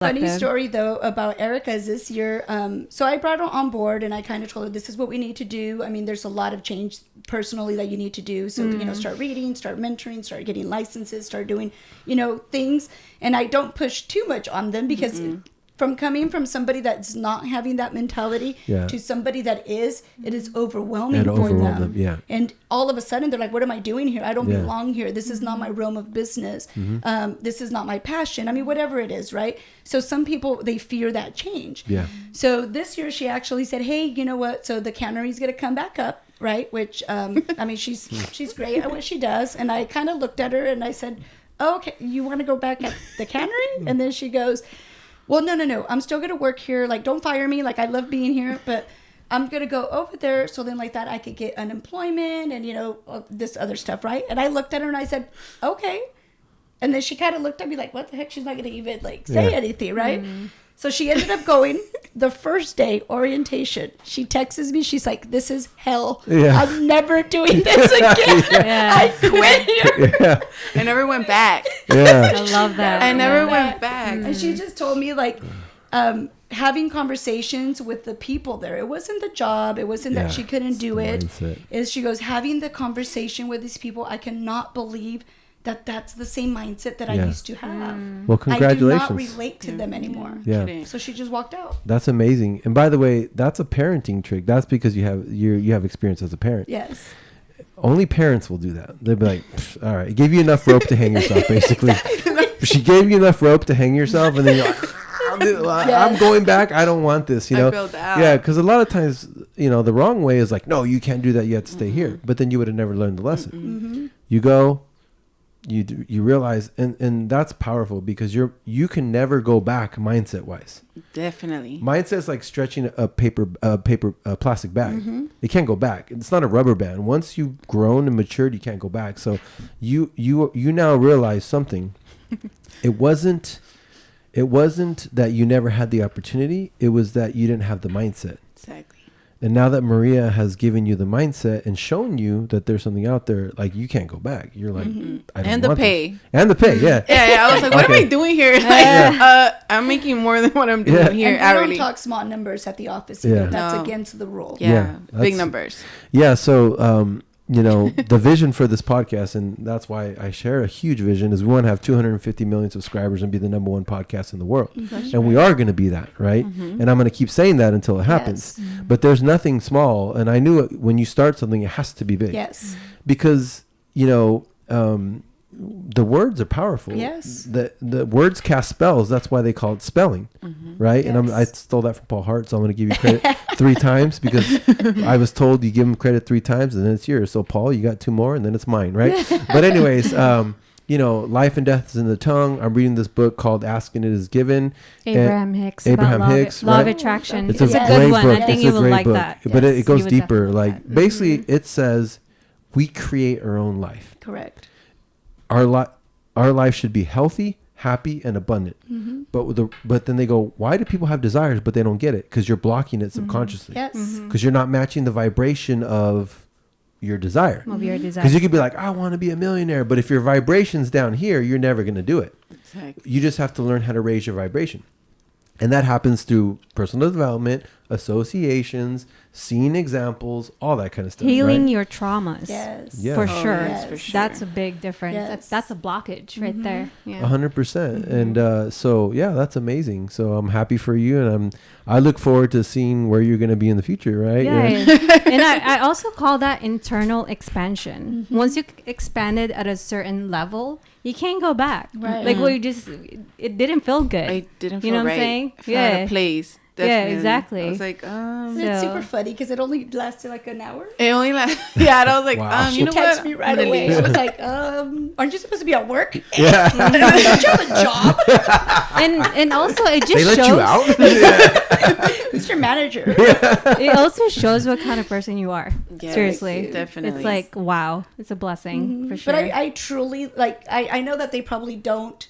Funny story though about Erica is this year. So I brought her on board and I kind of told her this is what we need to do. I mean, there's a lot of change personally that you need to do. So, start reading, start mentoring, start getting licenses, start doing, things. And I don't push too much on them because from coming from somebody that's not having that mentality to somebody that is, it is overwhelming for them. Yeah. And all of a sudden they're like, what am I doing here? I don't belong here. This is not my realm of business. This is not my passion. I mean, whatever it is, right? So some people, they fear that change. Yeah. So this year she actually said, hey, you know what? So the cannery's going to come back up, right? Which, I mean, she's great at what she does. And I kind of looked at her and I said, oh, okay, you want to go back at the cannery? And then she goes, well, no. I'm still going to work here. Like, don't fire me. Like, I love being here, but I'm going to go over there. So then like that, I could get unemployment and, this other stuff. Right. And I looked at her and I said, okay. And then she kind of looked at me like, what the heck? She's not going to even like say anything. Right. So she ended up going the first day orientation. She texts me. She's like, this is hell. Yeah. I'm never doing this again. I quit here. Yeah. I never went back. Yeah. I love that. I never went back. And she just told me like, having conversations with the people there. It wasn't the job. It wasn't that she couldn't do it. Is she goes, having the conversation with these people, I cannot believe that's the same mindset that I used to have. Well, congratulations. I do not relate to them anymore. Yeah. So she just walked out. That's amazing. And by the way, that's a parenting trick. That's because you have experience as a parent. Yes. Only parents will do that. They'll be like, all right, gave you enough rope to hang yourself, basically. She gave you enough rope to hang yourself, and then you're like, I'm going back. I don't want this, I built out. Yeah, because a lot of times, the wrong way is like, no, you can't do that. You have to stay here. But then you would have never learned the lesson. You go, you realize, and that's powerful because you can never go back mindset wise. Definitely. Mindset is like stretching a plastic bag. It can't go back. It's not a rubber band. Once you've grown and matured, you can't go back. So you now realize something. It wasn't that you never had the opportunity. It was that you didn't have the mindset. Exactly. And now that Maria has given you the mindset and shown you that there's something out there, like you can't go back. You're like, I don't and the want pay. This. And the pay, yeah. Yeah. I was like, what am I doing here? Like, I'm making more than what I'm doing here. And we don't talk small numbers at the office. That's against the rule. Yeah. Big numbers. Yeah. So, the vision for this podcast, and that's why I share a huge vision, is we want to have 250 million subscribers and be the #1 podcast in the world. And we are going to be that, right? And I'm going to keep saying that until it happens. But there's nothing small. And I knew when you start something, it has to be big. Yes. Because, the words are powerful. Yes. The words cast spells. That's why they call it spelling, right? Yes. And I stole that from Paul Hart, so I'm going to give you credit 3 times because I was told you give him credit 3 times and then it's yours. So Paul, you got 2 more and then it's mine, right? But anyways, life and death is in the tongue. I'm reading this book called Asking It Is Given. Abraham Hicks. Law of Attraction. It's a good great one. book. I think you will like that. But it goes deeper. Like basically, it says we create our own life. Correct. Our life should be healthy, happy, and abundant. But then they go, why do people have desires but they don't get it? Because you're blocking it subconsciously. Yes. Because you're not matching the vibration of your desire. Because you could be like, I want to be a millionaire, but if your vibration's down here, you're never going to do it. Exactly. You just have to learn how to raise your vibration. And that happens through personal development, associations, seeing examples, all that kind of stuff. Healing your traumas. Yes. Yeah. For sure. Yes, for sure. That's a big difference. Yes. That's a blockage right there. Yeah. 100%. And so, that's amazing. So I'm happy for you. And I look forward to seeing where you're going to be in the future, right? Yeah. And I also call that internal expansion. Once you expanded at a certain level, you can't go back. Right. Like, it didn't feel good. I didn't feel you know what right. I'm saying? I felt out of place. Definitely. Yeah, exactly. I was like, It's super funny because it only lasted like an hour. It only lasted, yeah. And I was like, wow. you know She what? texted me right away. I was like, aren't you supposed to be at work? Yeah. Don't you have a job? And also it just they shows. let you out? Who's your manager? It also shows what kind of person you are. Yes, seriously. definitely. It's like, wow, it's a blessing for sure. But I truly, like, I know that they probably don't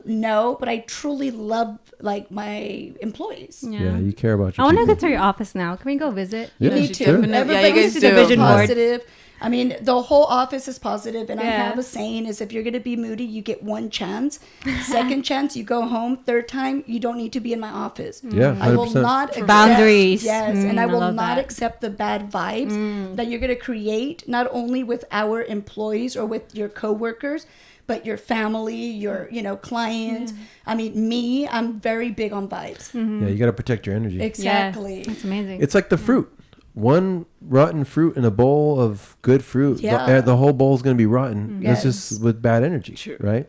No, but I truly love like my employees. Yeah, you care about I your want to people. go to your office now. Can we go visit? Yeah, Me you too. definitely- yeah, you Everybody's guys do. Vision board. positive. I mean, the whole office is positive, and I Yeah. have a saying: is if you're going to be moody, you get one chance. Second chance, you go home. Third time, you don't need to be in my office. Yeah, I will 100%. not accept, Boundaries. Yes, and I I will love not that. accept the bad vibes that you're going to create, not only with our employees or with your coworkers, but your family, your clients. I mean, me, I'm very big on vibes. Yeah, you got to protect your energy. Exactly. Yeah, it's amazing. It's like the fruit. One rotten fruit in a bowl of good fruit. Yeah. The whole bowl is going to be rotten. Yes. It's just with bad energy, Sure. right?